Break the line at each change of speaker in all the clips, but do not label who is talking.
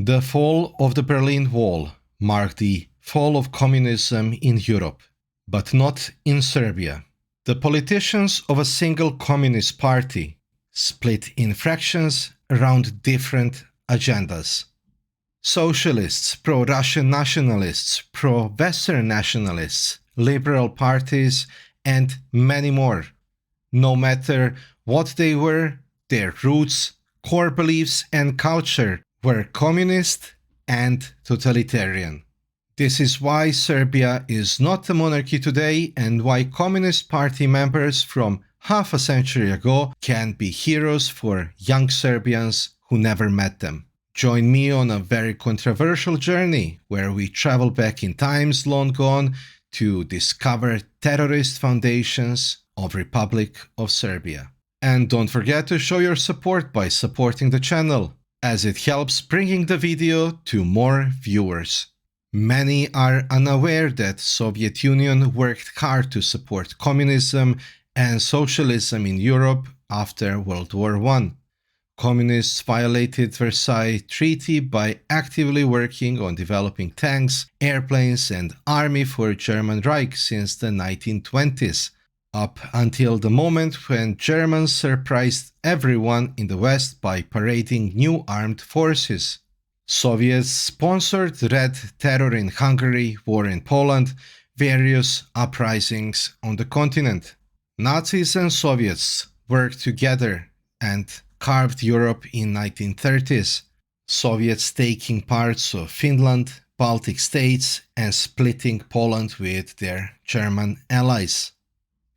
The fall of the Berlin Wall marked the fall of communism in Europe, but not in Serbia. The politicians of a single communist party split in fractions around different agendas. Socialists, pro-Russian nationalists, pro-Western nationalists, liberal parties, and many more. No matter what they were, their roots, core beliefs, and culture were communist and totalitarian. This is why Serbia is not a monarchy today and why Communist Party members from half a century ago can be heroes for young Serbians who never met them. Join me on a very controversial journey where we travel back in times long gone to discover terrorist foundations of Republic of Serbia. And don't forget to show your support by supporting the channel, as it helps bringing the video to more viewers. Many are unaware that Soviet Union worked hard to support communism and socialism in Europe after World War I. Communists violated Versailles Treaty by actively working on developing tanks, airplanes, and army for German Reich since the 1920s, up until the moment when Germans surprised everyone in the West by parading new armed forces. Soviets sponsored Red Terror in Hungary, war in Poland, various uprisings on the continent. Nazis and Soviets worked together and carved Europe in 1930s, Soviets taking parts of Finland, Baltic states, and splitting Poland with their German allies.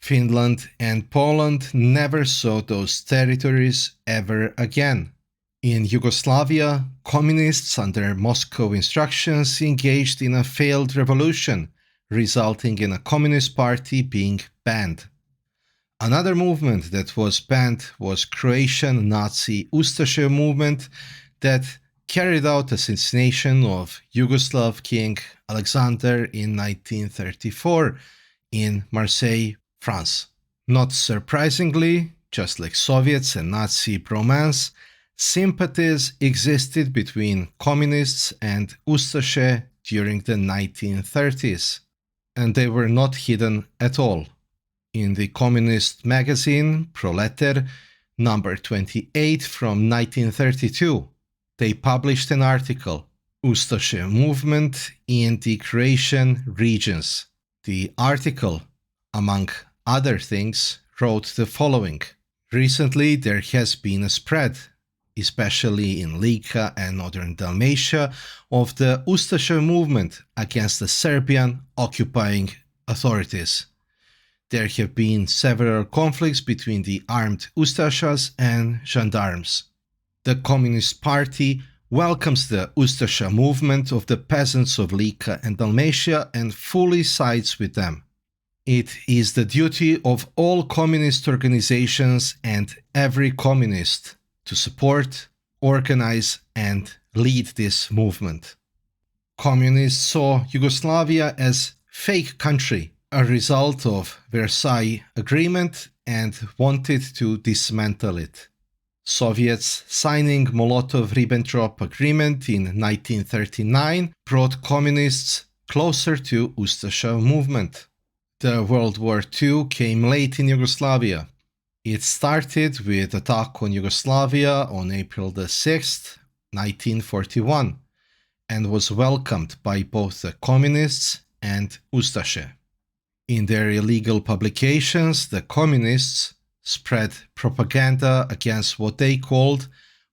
Finland and Poland never saw those territories ever again. In Yugoslavia, communists under Moscow instructions engaged in a failed revolution, resulting in a communist party being banned. Another movement that was banned was Croatian Nazi Ustashe movement that carried out assassination of Yugoslav King Alexander in 1934 in Marseille, France. Not surprisingly, just like Soviets and Nazi bromance, sympathies existed between communists and Ustashe during the 1930s, and they were not hidden at all. In the communist magazine Proletar, number 28 from 1932, they published an article, Ustashe Movement in the Croatian Regions. The article, among other things, wrote the following. Recently there has been a spread, especially in Lika and northern Dalmatia, of the Ustashe movement against the Serbian occupying authorities. There have been several conflicts between the armed Ustashes and gendarmes. The Communist Party welcomes the Ustashe movement of the peasants of Lika and Dalmatia and fully sides with them. It is the duty of all communist organizations and every communist to support, organize, and lead this movement. Communists saw Yugoslavia as fake country, a result of Versailles Agreement, and wanted to dismantle it. Soviets signing Molotov-Ribbentrop Agreement in 1939 brought communists closer to Ustashe movement. The World War II came late in Yugoslavia. It started with attack on Yugoslavia on April the 6th, 1941, and was welcomed by both the communists and Ustashe. In their illegal publications, the communists spread propaganda against what they called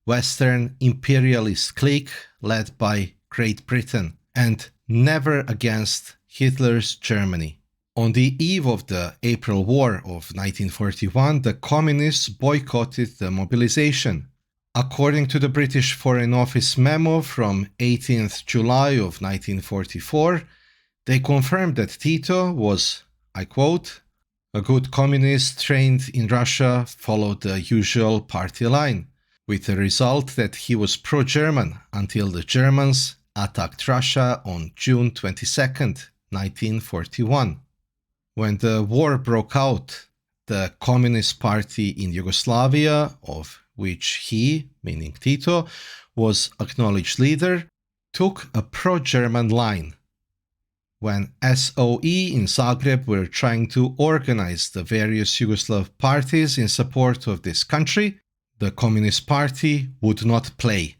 Western imperialist clique led by Great Britain, and never against Hitler's Germany. On the eve of the April War of 1941, the communists boycotted the mobilization. According to the British Foreign Office memo from 18th July of 1944, they confirmed that Tito was, I quote, "A good communist trained in Russia followed the usual party line, with the result that he was pro-German until the Germans attacked Russia on June 22nd, 1941. When the war broke out, the Communist Party in Yugoslavia, of which he, meaning Tito, was acknowledged leader, took a pro-German line. When SOE in Zagreb were trying to organize the various Yugoslav parties in support of this country, the Communist Party would not play.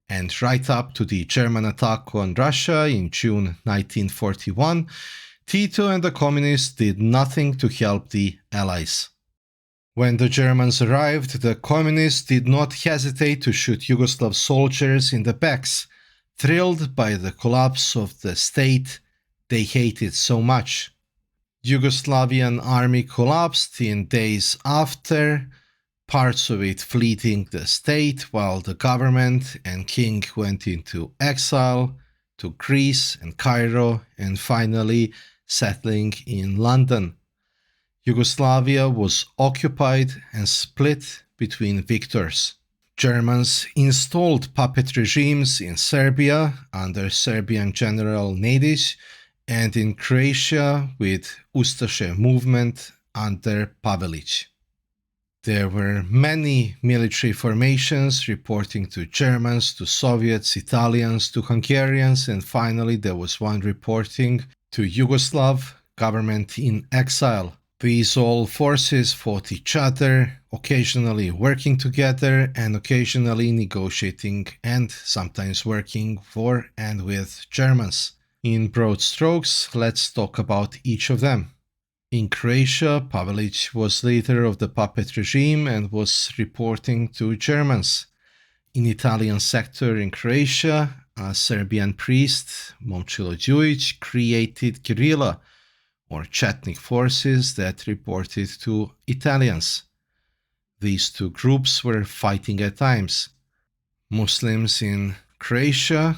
And right up to the German attack on Russia in June 1941, Tito and the Communists did nothing to help the Allies. When the Germans arrived, the Communists did not hesitate to shoot Yugoslav soldiers in the backs, thrilled by the collapse of the state they hated so much. Yugoslavian army collapsed in days after, parts of it fleeing the state, while the government and king went into exile to Greece and Cairo, and finally settling in London. Yugoslavia was occupied and split between victors. Germans installed puppet regimes in Serbia under Serbian General Nedić and in Croatia with Ustashe movement under Pavelić. There were many military formations reporting to Germans, to Soviets, Italians, to Hungarians, and finally there was one reporting to Yugoslav government in exile. These all forces fought each other, occasionally working together and occasionally negotiating and sometimes working for and with Germans. In broad strokes, let's talk about each of them. In Croatia, Pavelić was leader of the puppet regime and was reporting to Germans. In Italian sector in Croatia, a Serbian priest, Momčilo Đujić, created guerrilla or Chetnik forces that reported to Italians. These two groups were fighting at times. Muslims in Croatia,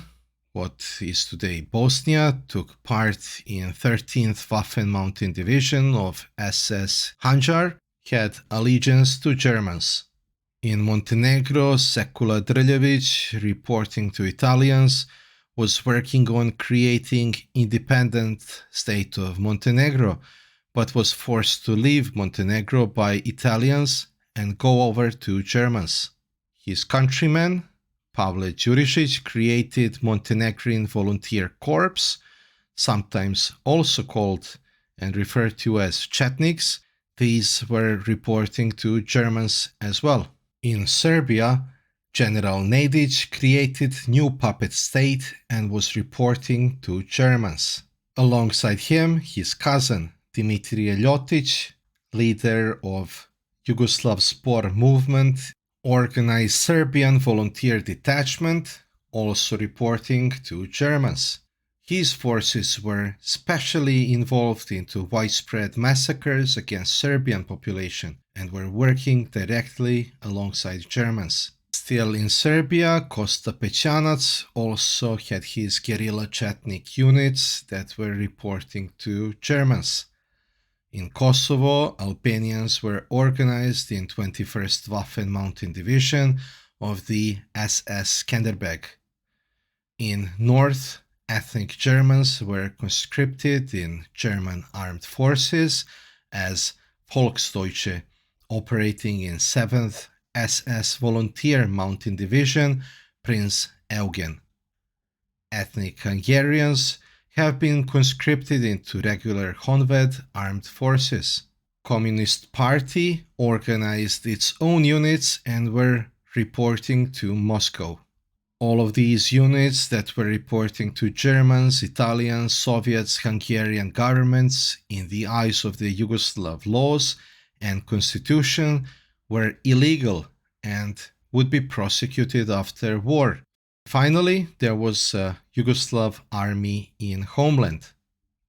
what is today Bosnia, took part in 13th Waffen Mountain Division of SS Handjar, had allegiance to Germans. In Montenegro, Sekula Drljević, reporting to Italians, was working on creating independent state of Montenegro, but was forced to leave Montenegro by Italians and go over to Germans. His countrymen, Pavle Đurišić, created Montenegrin Volunteer Corps, sometimes also called and referred to as Chetniks. These were reporting to Germans as well. In Serbia, General Nedić created new puppet state and was reporting to Germans. Alongside him, his cousin, Dimitrije Ljotić, leader of Yugoslav Spor movement, organized Serbian volunteer detachment, also reporting to Germans. His forces were specially involved into widespread massacres against Serbian population and were working directly alongside Germans. Still in Serbia, Kosta Pećanac also had his guerrilla Chetnik units that were reporting to Germans. In Kosovo, Albanians were organized in 21st Waffen Mountain Division of the SS Skanderbeg. In North, ethnic Germans were conscripted in German armed forces as Volksdeutsche, operating in 7th SS Volunteer Mountain Division, Prince Eugen. Ethnic Hungarians have been conscripted into regular Honved armed forces. Communist Party organized its own units and were reporting to Moscow. All of these units that were reporting to Germans, Italians, Soviets, Hungarian governments in the eyes of the Yugoslav laws and constitution were illegal and would be prosecuted after war. Finally, there was a Yugoslav army in homeland.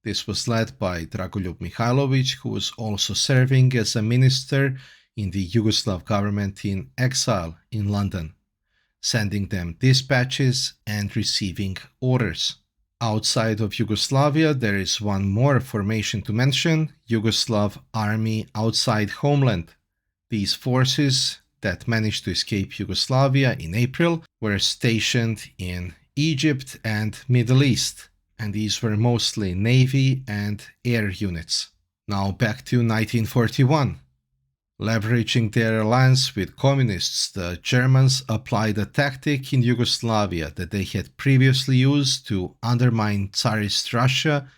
This was led by Dragoljub Mihailović, who was also serving as a minister in the Yugoslav government in exile in London, sending them dispatches and receiving orders. Outside of Yugoslavia, there is one more formation to mention, Yugoslav Army Outside Homeland. These forces that managed to escape Yugoslavia in April were stationed in Egypt and Middle East, and these were mostly Navy and air units. Now back to 1941. Leveraging their alliance with communists, the Germans applied a tactic in Yugoslavia that they had previously used to undermine Tsarist Russia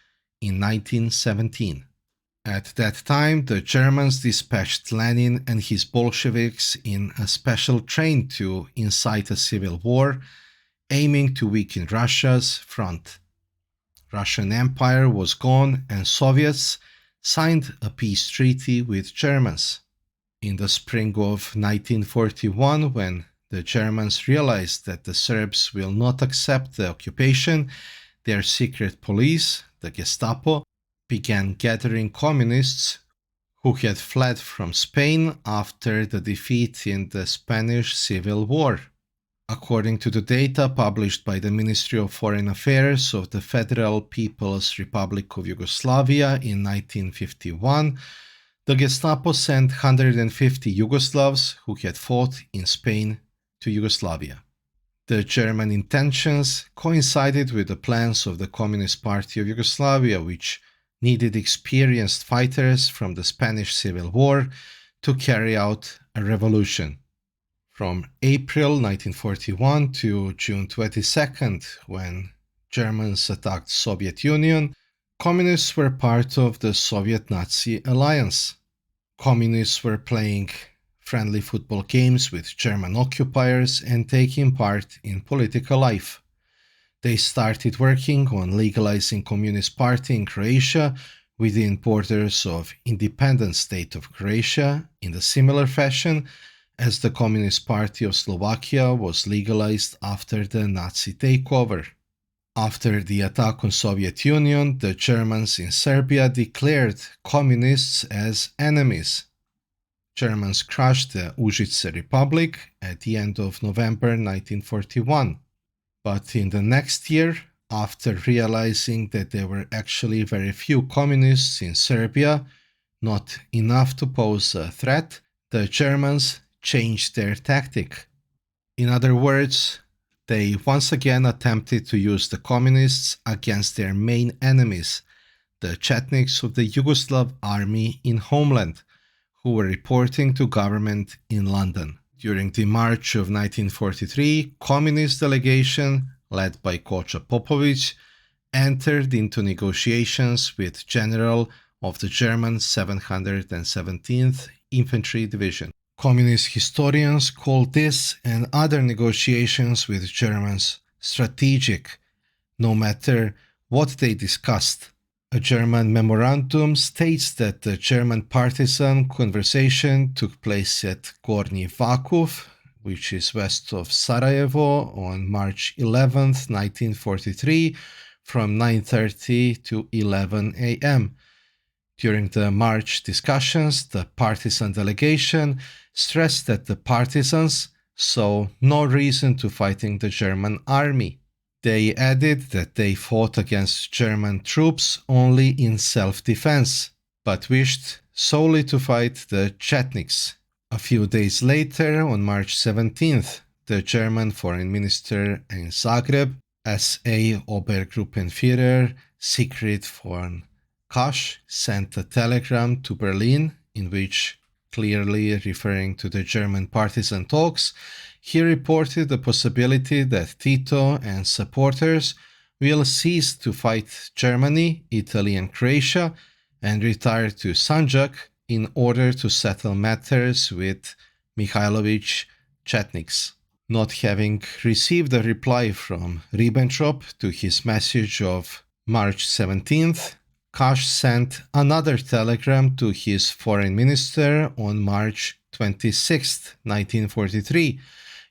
in 1917. At that time, the Germans dispatched Lenin and his Bolsheviks in a special train to incite a civil war, aiming to weaken Russia's front. Russian Empire was gone and Soviets signed a peace treaty with Germans. In the spring of 1941, when the Germans realized that the Serbs will not accept the occupation, their secret police, the Gestapo, began gathering communists who had fled from Spain after the defeat in the Spanish Civil War. According to the data published by the Ministry of Foreign Affairs of the Federal People's Republic of Yugoslavia in 1951, the Gestapo sent 150 Yugoslavs who had fought in Spain to Yugoslavia. The German intentions coincided with the plans of the Communist Party of Yugoslavia, which needed experienced fighters from the Spanish Civil War to carry out a revolution. From April 1941 to June 22nd, when Germans attacked Soviet Union, communists were part of the Soviet-Nazi alliance. Communists were playing friendly football games with German occupiers and taking part in political life. They started working on legalizing Communist Party in Croatia within borders of independent state of Croatia in a similar fashion as the Communist Party of Slovakia was legalized after the Nazi takeover. After the attack on Soviet Union, the Germans in Serbia declared communists as enemies. Germans crushed the Užice Republic at the end of November 1941. But in the next year, after realizing that there were actually very few communists in Serbia, not enough to pose a threat, the Germans changed their tactic. In other words, they once again attempted to use the communists against their main enemies, the Chetniks of the Yugoslav army in homeland, who were reporting to government in London. During the March of 1943, communist delegation led by Kocha Popovic entered into negotiations with General of the German 717th Infantry Division. Communist historians call this and other negotiations with Germans strategic, no matter what they discussed. A German memorandum states that the German partisan conversation took place at Gornji Vakuf, which is west of Sarajevo, on March 11, 1943, from 9:30 to 11 a.m. During the March discussions, the partisan delegation stressed that the partisans saw no reason to fighting the German army. They added that they fought against German troops only in self-defense, but wished solely to fight the Chetniks. A few days later, on March 17th, the German foreign minister in Zagreb, SA Obergruppenführer Siegfried von Kasch, sent a telegram to Berlin in which, clearly referring to the German partisan talks, he reported the possibility that Tito and supporters will cease to fight Germany, Italy and Croatia and retire to Sanjak in order to settle matters with Mihailovich Chetniks. Not having received a reply from Ribbentrop to his message of March 17th, Kasch sent another telegram to his foreign minister on March 26, 1943,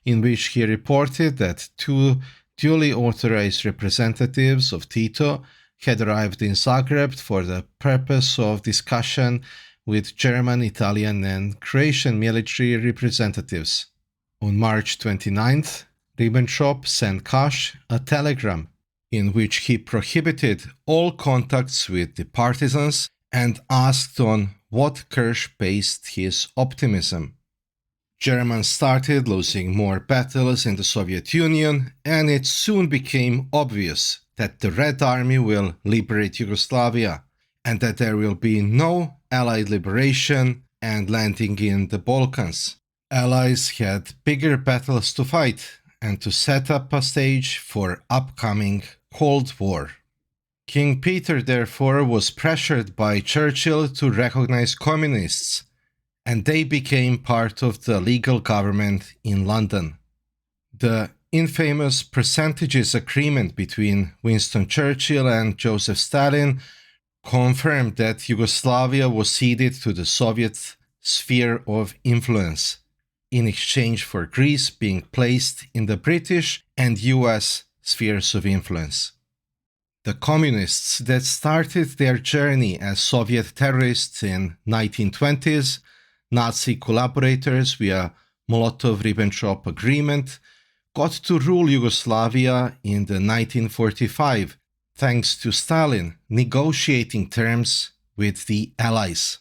in which he reported that two duly authorized representatives of Tito had arrived in Zagreb for the purpose of discussion with German, Italian, and Croatian military representatives. On March 29th, Ribbentrop sent Kasch a telegram in which he prohibited all contacts with the partisans and asked on what Kirsch based his optimism. Germans started losing more battles in the Soviet Union, and it soon became obvious that the Red Army will liberate Yugoslavia, and that there will be no Allied liberation and landing in the Balkans. Allies had bigger battles to fight and to set up a stage for upcoming Cold War. King Peter, therefore, was pressured by Churchill to recognize communists, and they became part of the legal government in London. The infamous percentages agreement between Winston Churchill and Joseph Stalin confirmed that Yugoslavia was ceded to the Soviet sphere of influence, in exchange for Greece being placed in the British and US spheres of influence. The communists that started their journey as Soviet terrorists in 1920s, Nazi collaborators via Molotov-Ribbentrop Agreement, got to rule Yugoslavia in the 1945 thanks to Stalin negotiating terms with the Allies.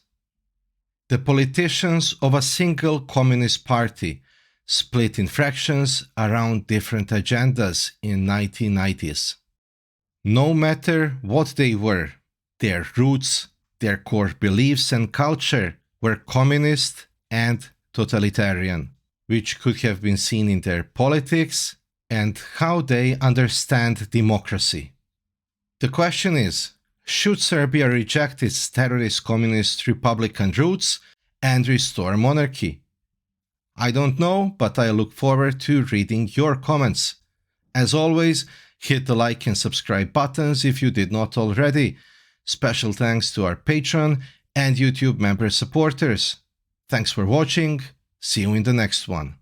The politicians of a single communist party split in fractions around different agendas in 1990s. No matter what they were, their roots, their core beliefs and culture were communist and totalitarian, which could have been seen in their politics and how they understand democracy. The question is, should Serbia reject its terrorist communist republican roots and restore monarchy? I don't know, but I look forward to reading your comments. As always, hit the like and subscribe buttons if you did not already. Special thanks to our Patreon and YouTube member supporters. Thanks for watching. See you in the next one.